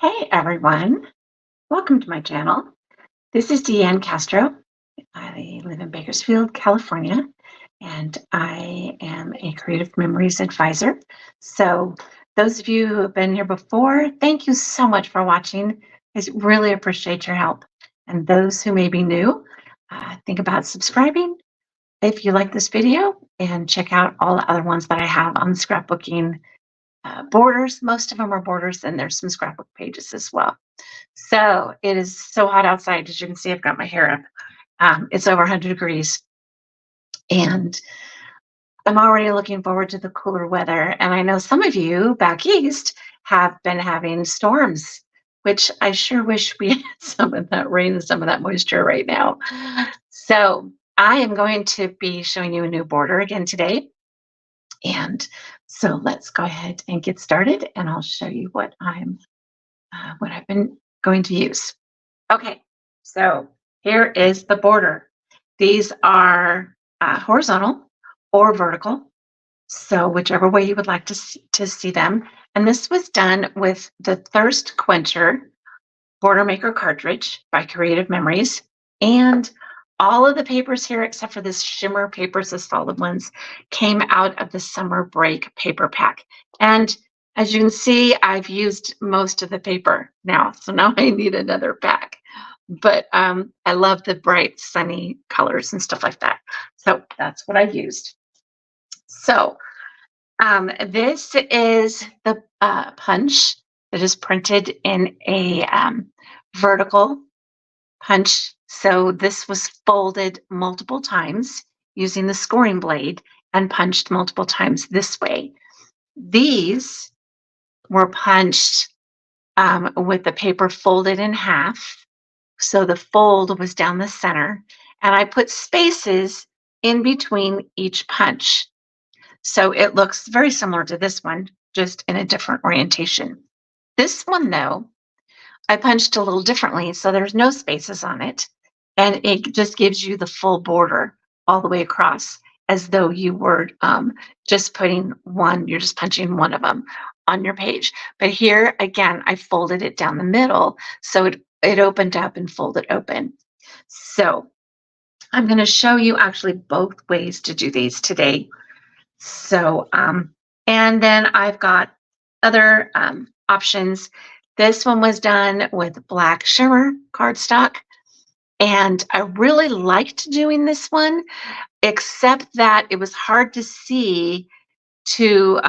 Hey everyone, welcome to my channel. This is Deanne Castro. I live in Bakersfield, California, and I am a Creative Memories advisor. So those of you who have been here before, thank you so much for watching. I really appreciate your help. And those who may be new, think about subscribing if you like this video and check out all the other ones that I have on scrapbooking borders. Most of them are borders, and there's some scrapbook pages as well. So it is so hot outside. As you can see, I've got my hair up. It's over 100 degrees, and I'm already looking forward to the cooler weather. And I know some of you back east have been having storms, which I sure wish we had some of that rain and some of that moisture right now. So I am going to be showing you a new border again today. And so let's go ahead and get started, and I'll show you what I've been going to use. Okay, so here is the border. These are horizontal or vertical, so whichever way you would like to see them. And this was done with the Thirst Quencher Border Maker cartridge by Creative Memories. And all of the papers here, except for this shimmer papers, the solid ones, came out of the summer break paper pack. And as you can see, I've used most of the paper now, so now I need another pack. But I love the bright, sunny colors and stuff like that. So that's what I used. So this is the punch that is printed in a vertical punch. So this was folded multiple times using the scoring blade and punched multiple times this way. These were punched with the paper folded in half. So the fold was down the center, and I put spaces in between each punch. So it looks very similar to this one, just in a different orientation. This one, though, I punched a little differently, so there's no spaces on it, and it just gives you the full border all the way across, as though you were just putting one, you're just punching one of them on your page. But here, again, I folded it down the middle, so it opened up and folded open. So I'm going to show you actually both ways to do these today. So, and then I've got other options. This one was done with black shimmer cardstock, and I really liked doing this one, except that it was hard to see to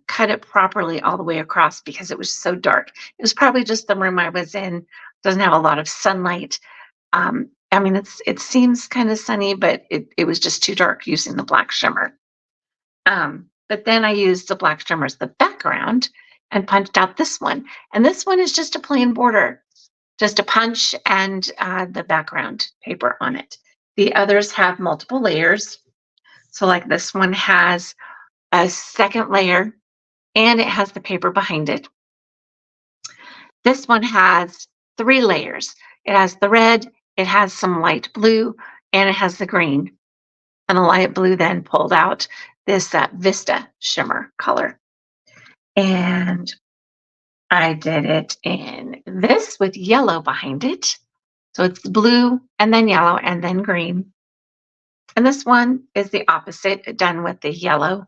cut it properly all the way across because it was so dark. It was probably just the room I was in, doesn't have a lot of sunlight. I mean, it seems kind of sunny, but it was just too dark using the black shimmer. But then I used the black shimmer as the background and punched out this one. And this one is just a plain border, just a punch and the background paper on it. The others have multiple layers. So like this one has a second layer, and it has the paper behind it. This one has 3 layers. It has the red, it has some light blue, and it has the green. And the light blue then pulled out this Vista shimmer color. And I did it in this with yellow behind it. So it's blue and then yellow and then green. And this one is the opposite, done with the yellow,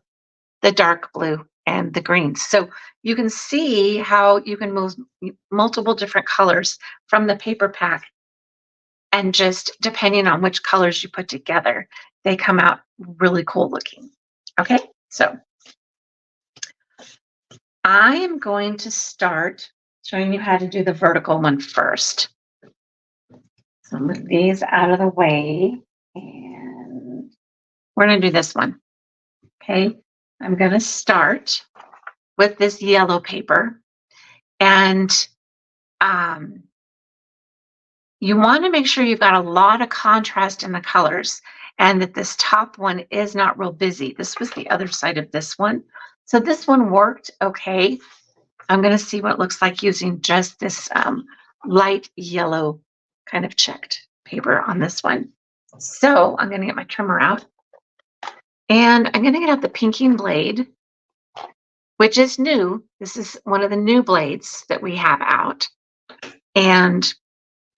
the dark blue, and the green. So you can see how you can move multiple different colors from the paper pack. And just depending on which colors you put together, they come out really cool looking. Okay, so I am going to start showing you how to do the vertical one first. So move these out of the way, and we're going to do this one. Okay, I'm going to start with this yellow paper, and you want to make sure you've got a lot of contrast in the colors and that this top one is not real busy. This was the other side of this one. So this one worked okay. I'm going to see what it looks like using just this light yellow kind of checked paper on this one. So I'm going to get my trimmer out, and I'm going to get out the pinking blade, which is new. This is one of the new blades that we have out. And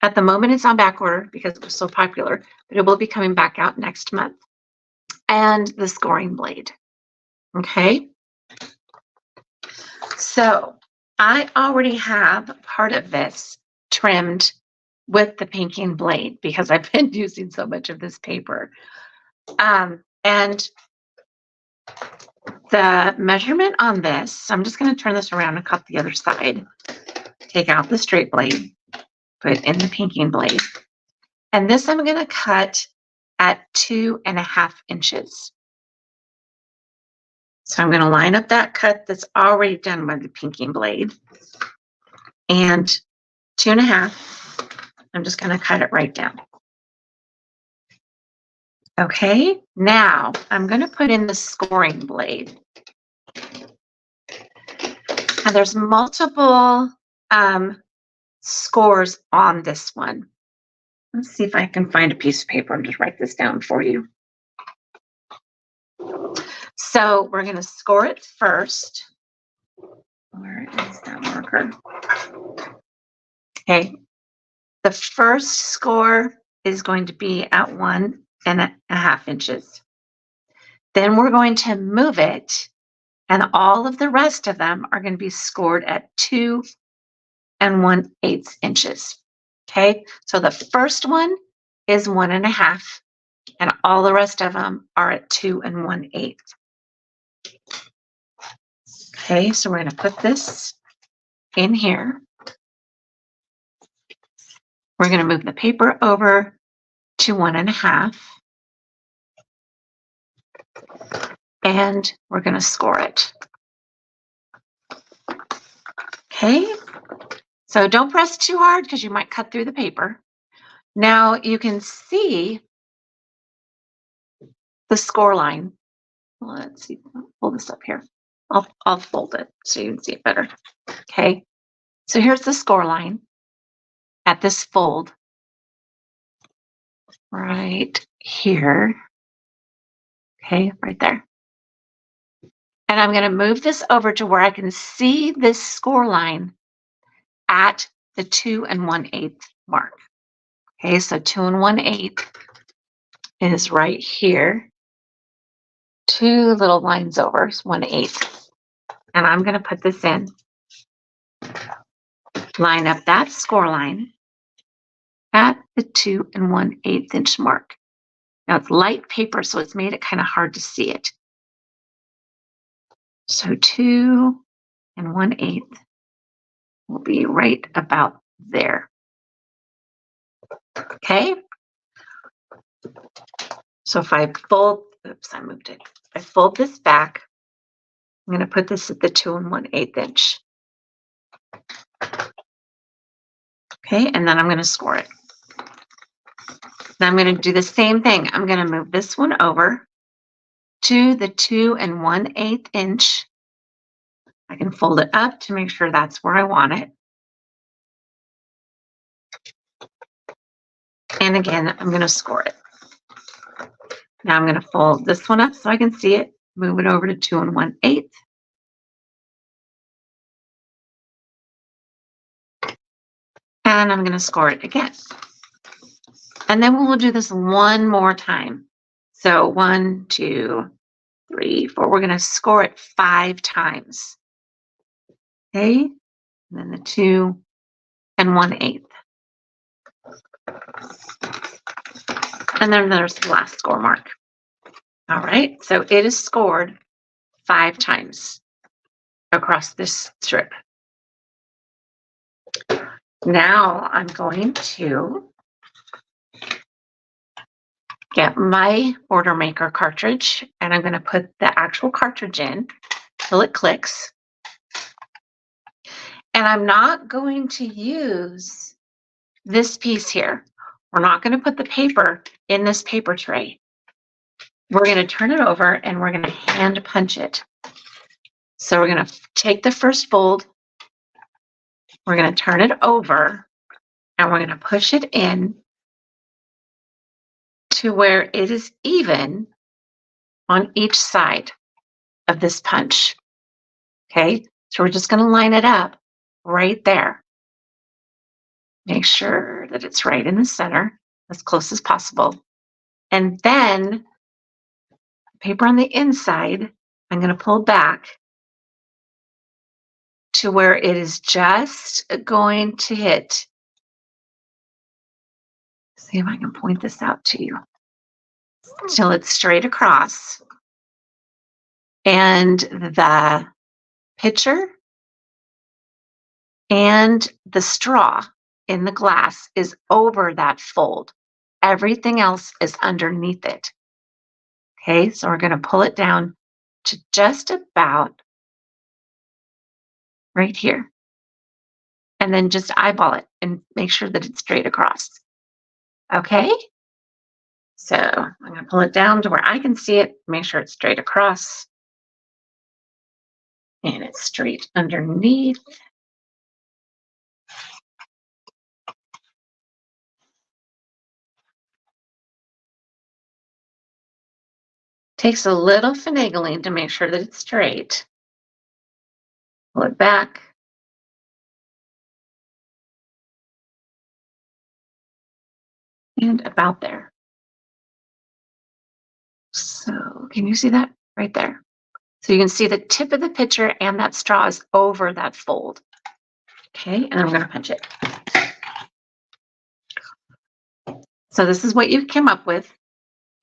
at the moment it's on back order because it was so popular, but it will be coming back out next month. And the scoring blade. Okay. So I already have part of this trimmed with the pinking blade because I've been using so much of this paper. And the measurement on this, I'm just going to turn this around and cut the other side. Take out the straight blade, put in the pinking blade. And this I'm going to cut at 2.5 inches. So I'm going to line up that cut that's already done by the pinking blade. And 2.5, I'm just going to cut it right down. Okay, now I'm going to put in the scoring blade. And there's multiple scores on this one. Let's see if I can find a piece of paper and just write this down for you. So we're going to score it first. Where is that marker? Okay, the first score is going to be at 1.5 inches. Then we're going to move it, and all of the rest of them are going to be scored at 2 1/8 inches. Okay, so the first one is 1.5, and all the rest of them are at 2 1/8. Okay, so we're going to put this in here. We're going to move the paper over to 1.5. And we're going to score it. Okay, so don't press too hard because you might cut through the paper. Now you can see the score line. Let's see, I'll pull this up here. I'll fold it so you can see it better. Okay, so here's the score line at this fold right here. Okay, right there. And I'm going to move this over to where I can see this score line at the 2 1/8 mark. Okay, so 2 1/8 is right here. 2 little lines over is 1/8. And I'm going to put this in. Line up that score line at the 2 1/8 inch mark. Now it's light paper, so it's made it kind of hard to see it. So 2 1/8 will be right about there. Okay. So if I fold, oops, I moved it. If I fold this back, I'm going to put this at the 2 1/8 inch. Okay, and then I'm going to score it. Now I'm going to do the same thing. I'm going to move this one over to the 2 1/8 inch. I can fold it up to make sure that's where I want it. And again, I'm going to score it. Now I'm going to fold this one up so I can see it. Move it over to 2 1/8. And I'm going to score it again. And then we'll do this one more time. So 1, 2, 3, 4. We're going to score it 5 times. Okay. And then the 2 1/8. And then there's the last score mark. All right. So it is scored 5 times across this strip. Now I'm going to get my order maker cartridge, and I'm going to put the actual cartridge in till it clicks. And I'm not going to use this piece here. We're not going to put the paper in this paper tray. We're going to turn it over and we're going to hand punch it. So we're going to take the first fold, we're going to turn it over, and we're going to push it in to where it is even on each side of this punch. Okay, so we're just going to line it up right there. Make sure that it's right in the center, as close as possible. And then paper on the inside, I'm going to pull back to where it is just going to hit. See if I can point this out to you. Till it's straight across. And the pitcher and the straw in the glass is over that fold. Everything else is underneath it. Okay, so we're going to pull it down to just about right here. And then just eyeball it and make sure that it's straight across. Okay, so I'm going to pull it down to where I can see it, make sure it's straight across. And it's straight underneath. Takes a little finagling to make sure that it's straight. Pull it back. And about there. So can you see that right there? So you can see the tip of the pitcher and that straw is over that fold. Okay, and I'm going to punch it. So this is what you came up with,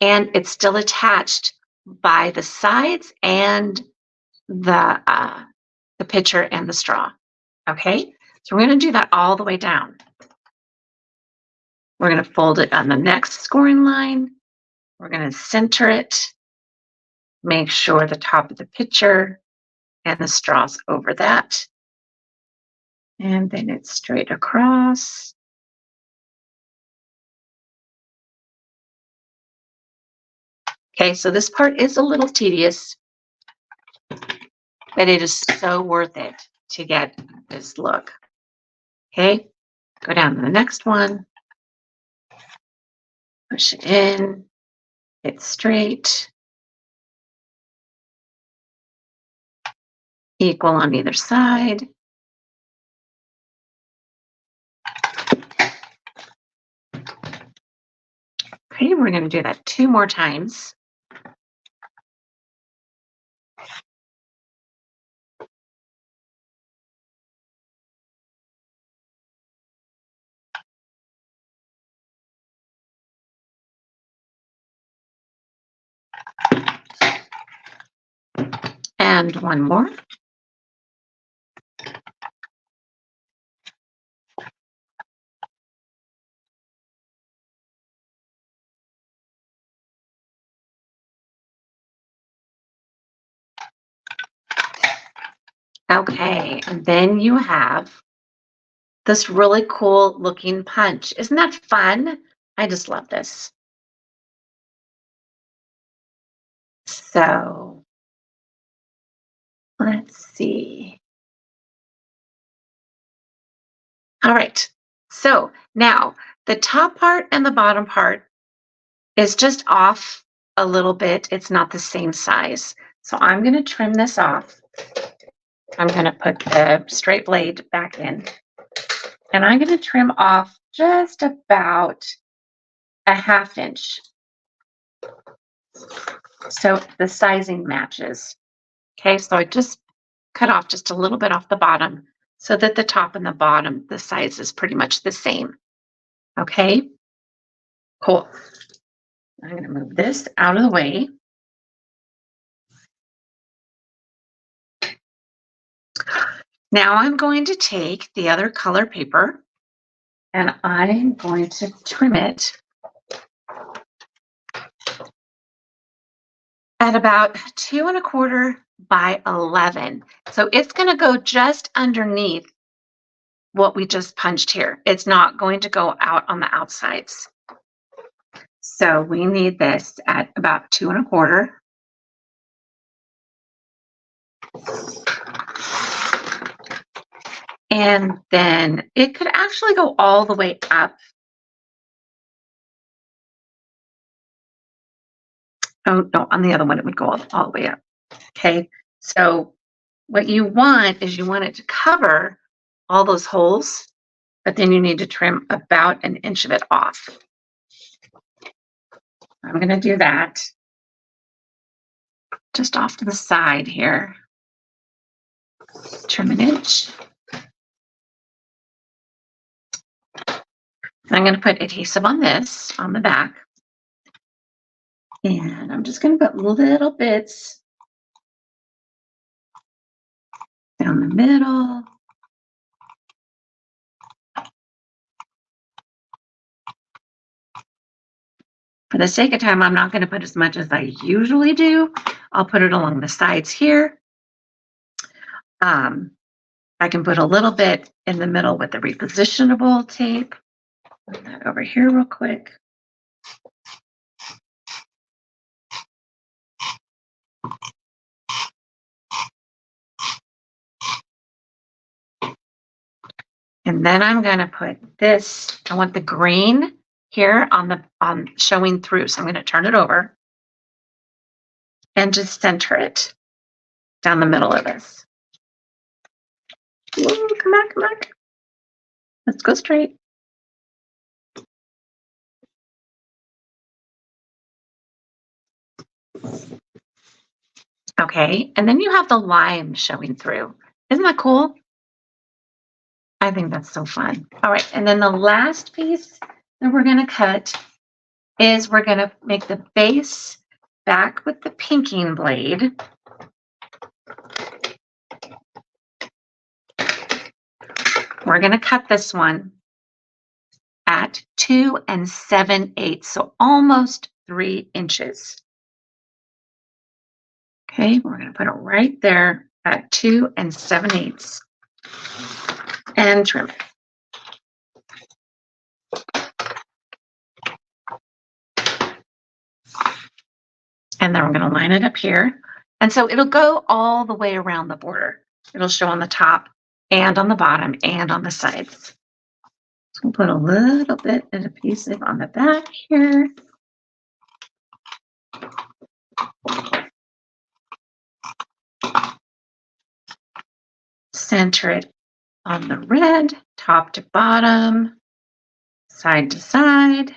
and it's still attached by the sides and the pitcher and the straw. Okay, so we're going to do that all the way down. We're going to fold it on the next scoring line. We're going to center it. Make sure the top of the pitcher and the straw's over that. And then it's straight across. Okay, so this part is a little tedious, but it is so worth it to get this look. Okay, go down to the next one. Push it in. It's straight. Equal on either side. Okay, we're going to do that 2 more times. And 1 more. Okay, and then you have this really cool looking punch. Isn't that fun? I just love this. So let's see. All right, so now the top part and the bottom part is just off a little bit. It's not the same size. So I'm going to trim this off. I'm going to put the straight blade back in. And I'm going to trim off just about a 1/2 inch. So the sizing matches. Okay, so I just cut off just a little bit off the bottom so that the top and the bottom, the size is pretty much the same. Okay, cool. I'm going to move this out of the way. Now I'm going to take the other color paper and I'm going to trim it at about 2 1/4 by 11. So it's going to go just underneath what we just punched here. It's not going to go out on the outsides. So we need this at about 2 1/4. And then it could actually go all the way up. Oh, no, on the other one, it would go all the way up. Okay, so what you want is you want it to cover all those holes, but then you need to trim about 1 inch of it off. I'm going to do that just off to the side here. Trim 1 inch. And I'm going to put adhesive on this, on the back. And I'm just going to put little bits down the middle. For the sake of time, I'm not going to put as much as I usually do. I'll put it along the sides here. I can put a little bit in the middle with the repositionable tape. Put that over here real quick. And then I'm going to put this. I want the green here on showing through. So I'm going to turn it over and just center it down the middle of this. Ooh, come on, come on. Let's go straight. Okay, and then you have the lime showing through. Isn't that cool? I think that's so fun. All right, and then the last piece that we're going to cut is we're going to make the base back with the pinking blade. We're going to cut this one at 2 7/8, so almost 3 inches. Okay, we're going to put it right there at 2 7/8 and trim it. And then we're going to line it up here. And so it'll go all the way around the border. It'll show on the top and on the bottom and on the sides. So we'll put a little bit of adhesive on the back here. Center it on the red, top to bottom, side to side.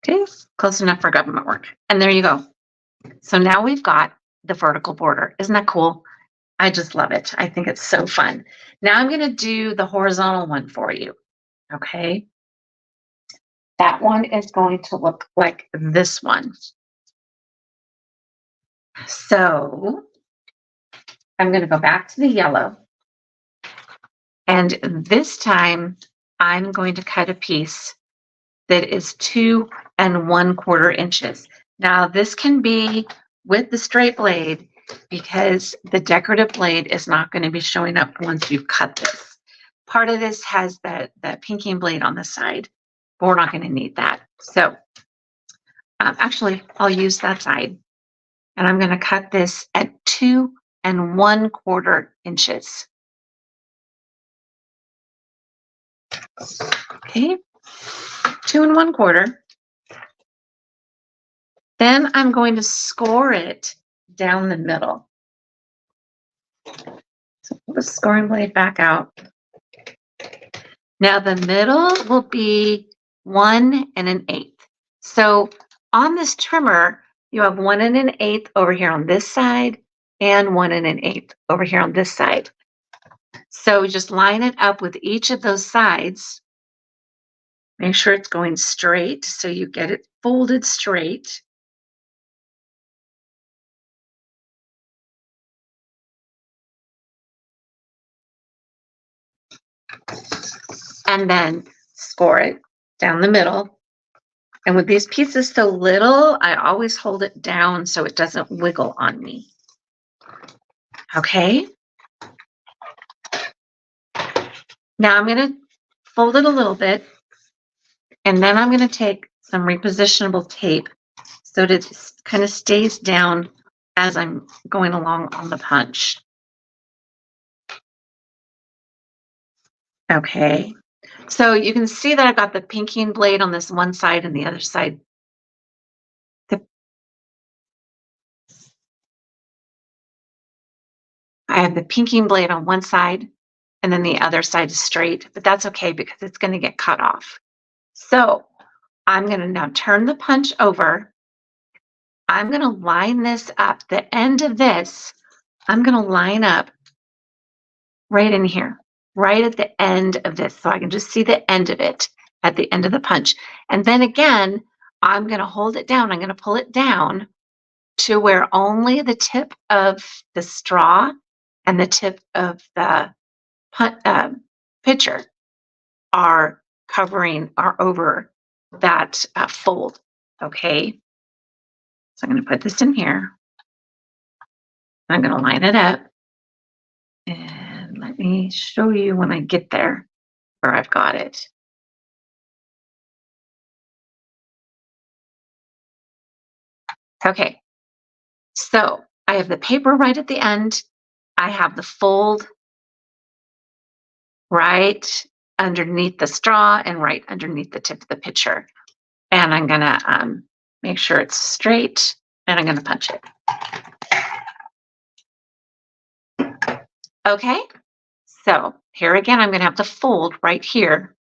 Okay, close enough for government work. And there you go. So now we've got the vertical border. Isn't that cool? I just love it. I think it's so fun. Now I'm going to do the horizontal one for you. Okay. That one is going to look like this one. So I'm going to go back to the yellow. And this time I'm going to cut a piece that is 2 1/4 inches. Now this can be with the straight blade because the decorative blade is not going to be showing up once you've cut this. Part of this has that pinking blade on the side, but we're not going to need that. So actually, I'll use that side. And I'm going to cut this at 2 1/4 inches. Okay, 2 1/4. Then I'm going to score it down the middle. So pull the scoring blade back out. Now the middle will be 1 1/8. So on this trimmer, you have 1 1/8 over here on this side and 1 1/8 over here on this side. So just line it up with each of those sides. Make sure it's going straight so you get it folded straight. And then score it down the middle. And with these pieces so little, I always hold it down so it doesn't wiggle on me. Okay. Now I'm going to fold it a little bit, and then I'm going to take some repositionable tape so that it kind of stays down as I'm going along on the punch. Okay. So you can see that I've got the pinking blade on this one side and the other side. I have the pinking blade on one side and then the other side is straight, but that's okay because it's going to get cut off. So I'm going to now turn the punch over. I'm going to line this up. The end of this, I'm going to line up right in here, right at the end of this. So I can just see the end of it at the end of the punch. And then again, I'm going to hold it down. I'm going to pull it down to where only the tip of the straw and the tip of the pitcher are over that fold. Okay. So I'm going to put this in here. I'm going to line it up. And let me show you when I get there where I've got it. Okay. So I have the paper right at the end. I have the fold right underneath the straw and right underneath the tip of the pitcher. And I'm going to make sure it's straight and I'm going to punch it. Okay. So here again, I'm going to have the fold right here.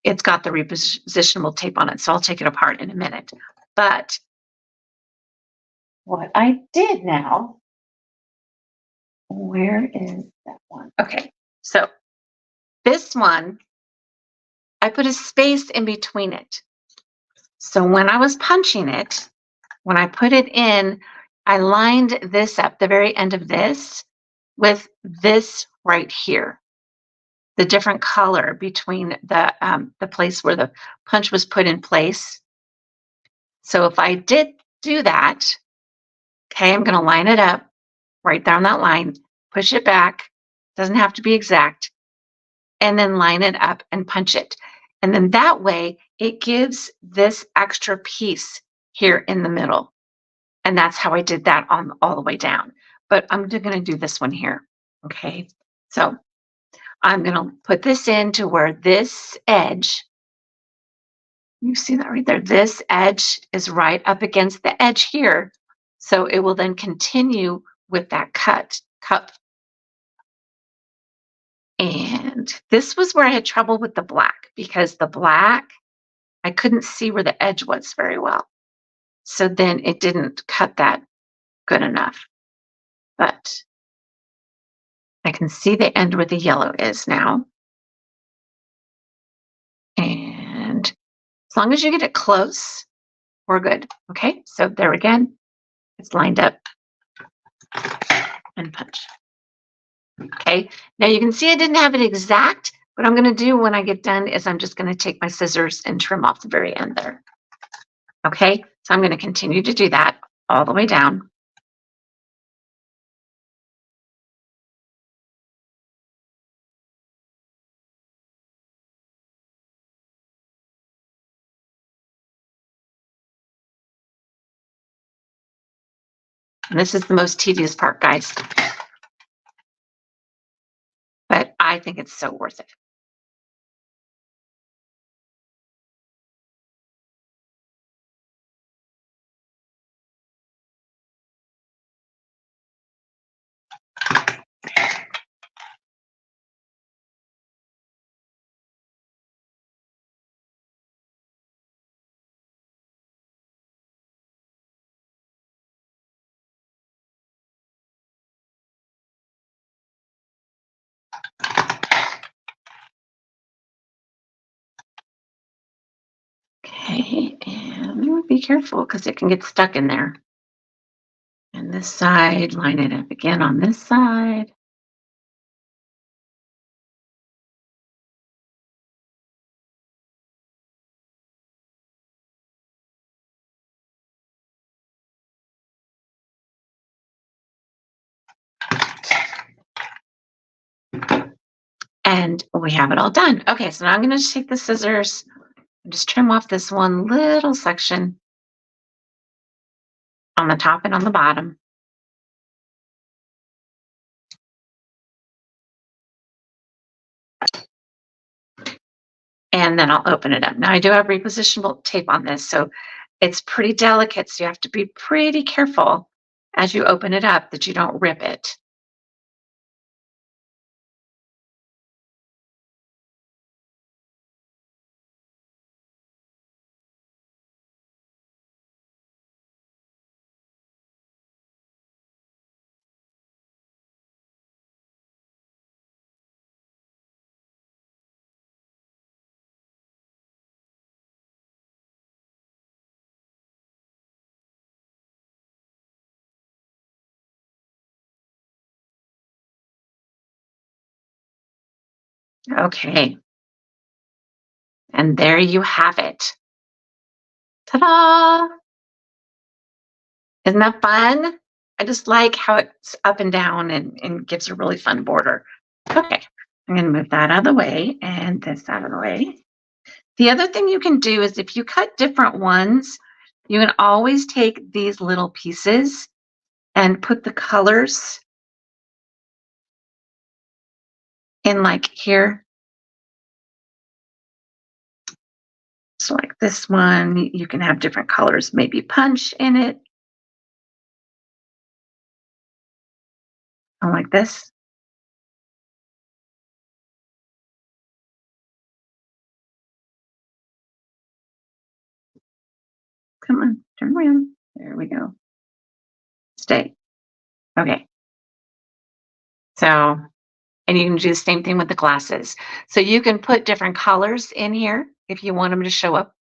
It's got the repositionable tape on it, so I'll take it apart in a minute. But what I did now, where is that one? Okay, so this one, I put a space in between it. So when I was punching it, when I put it in, I lined this up, the very end of this, with this right here. The different color between the place where the punch was put in place. So if I did do that, okay, I'm going to line it up right down that line, push it back, doesn't have to be exact, and then line it up and punch it. And then that way it gives this extra piece here in the middle. And that's how I did that on all the way down. But I'm going to do this one here. Okay, so I'm going to put this into where this edge, you see that right there, this edge is right up against the edge here. So it will then continue with that cut. And this was where I had trouble with the black because the black, I couldn't see where the edge was very well. So then it didn't cut that good enough. But I can see the end where the yellow is now. And as long as you get it close, we're good. Okay, so there again, it's lined up and punch. Okay, now you can see I didn't have it exact. What I'm going to do when I get done is I'm just going to take my scissors and trim off the very end there. Okay, so I'm going to continue to do that all the way down. And this is the most tedious part, guys. But I think it's so worth it. Okay, and be careful because it can get stuck in there. And this side, line it up again on this side. And we have it all done. Okay, so now I'm going to take the scissors and just trim off this one little section on the top and on the bottom. And then I'll open it up. Now I do have repositionable tape on this, so it's pretty delicate, so you have to be pretty careful as you open it up that you don't rip it. Okay, and there you have it. Ta-da! Isn't that fun? I just like how it's up and down and gives a really fun border. Okay, I'm going to move that out of the way and this out of the way. The other thing you can do is if you cut different ones, you can always take these little pieces and put the colors in like here. So like this one, you can have different colors, maybe punch in it. I like this. Come on, turn around. There we go. Stay. Okay. So, and you can do the same thing with the glasses. So you can put different colors in here if you want them to show up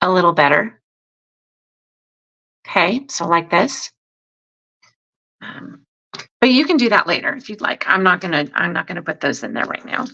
a little better. Okay, so like this. Um, but you can do that later if you'd like. I'm not gonna put those in there right now.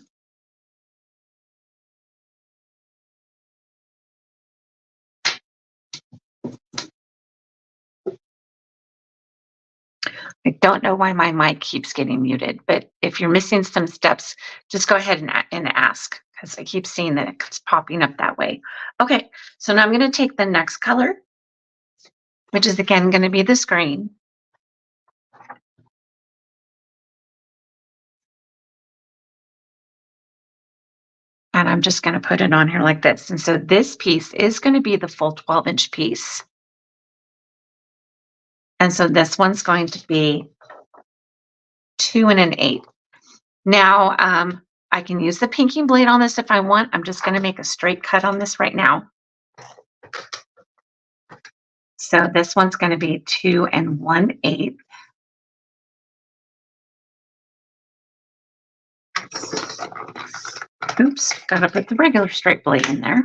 I don't know why my mic keeps getting muted, but if you're missing some steps, just go ahead and ask because I keep seeing that it's popping up that way. Okay, so now I'm going to take the next color, which is again going to be this green. And I'm just going to put it on here like this. And so this piece is going to be the full 12-inch piece. And so this one's going to be 2 1/8. Now, I can use the pinking blade on this if I want. I'm just going to make a straight cut on this right now. So this one's going to be 2 1/8. Oops, got to put the regular straight blade in there.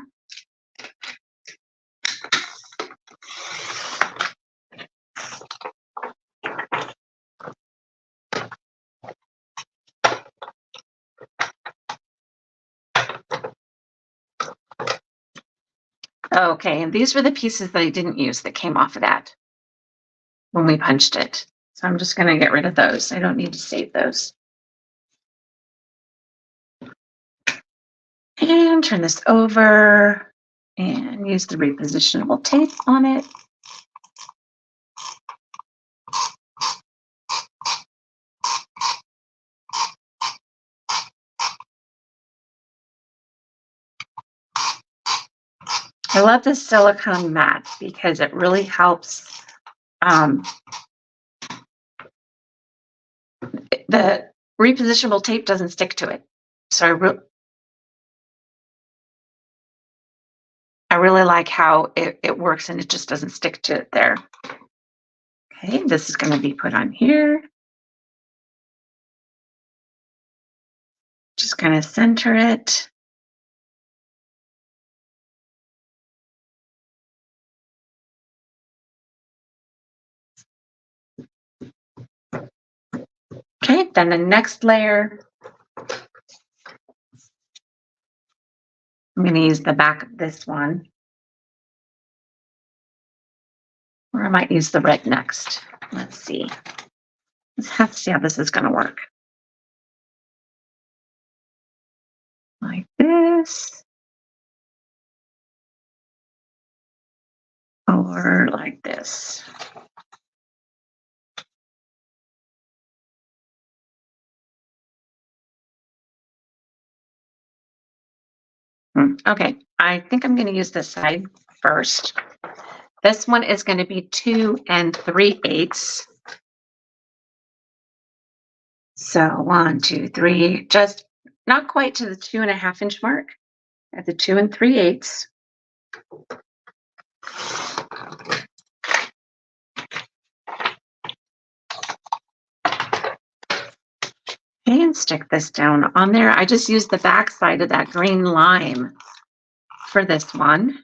Okay, and these were the pieces that I didn't use that came off of that when we punched it. So I'm just going to get rid of those. I don't need to save those. And turn this over and use the repositionable tape on it. I love this silicone mat because it really helps. The repositionable tape doesn't stick to it. So I really like how it works and it just doesn't stick to it there. Okay, this is going to be put on here. Just kind of center it. Okay, then the next layer, I'm going to use the back of this one. Or I might use the red next. Let's see. Let's have to see how this is going to work. Like this. Or like this. Okay, I think I'm going to use this side first. This one is going to be 2 3/8. So 1, 2, 3, just not quite to the 2.5-inch mark at the 2 3/8. And stick this down on there. I just used the back side of that green lime for this one.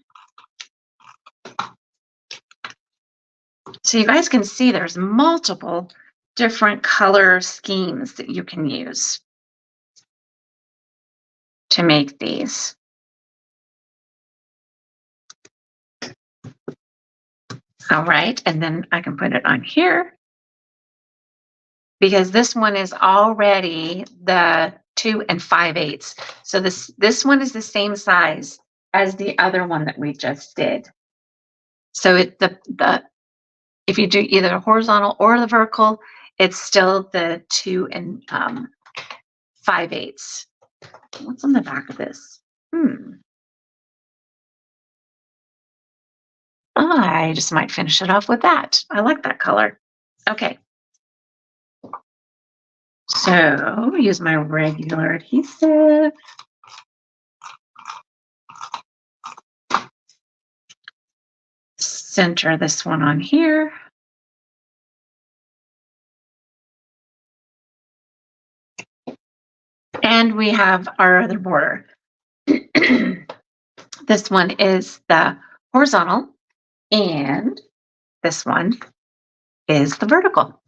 So you guys can see there's multiple different color schemes that you can use to make these. All right, and then I can put it on here because this one is already the 2 5/8. So this one is the same size as the other one that we just did. So if you do either the horizontal or the vertical, it's still the 2 5/8. What's on the back of this? I just might finish it off with that. I like that color. Okay. So use my regular adhesive. Center this one on here. And we have our other border. This one is the horizontal, and this one is the vertical.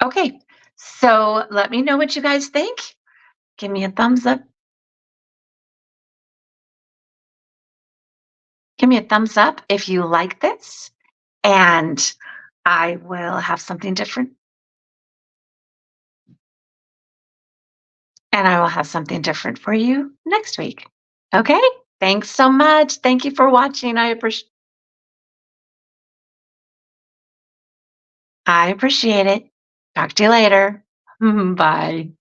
Okay, so let me know what you guys think. Give me a thumbs up. Give me a thumbs up if you like this, and I will have something different. And I will have something different for you next week. Okay? Thanks so much. Thank you for watching. I appreciate it. Talk to you later. Bye.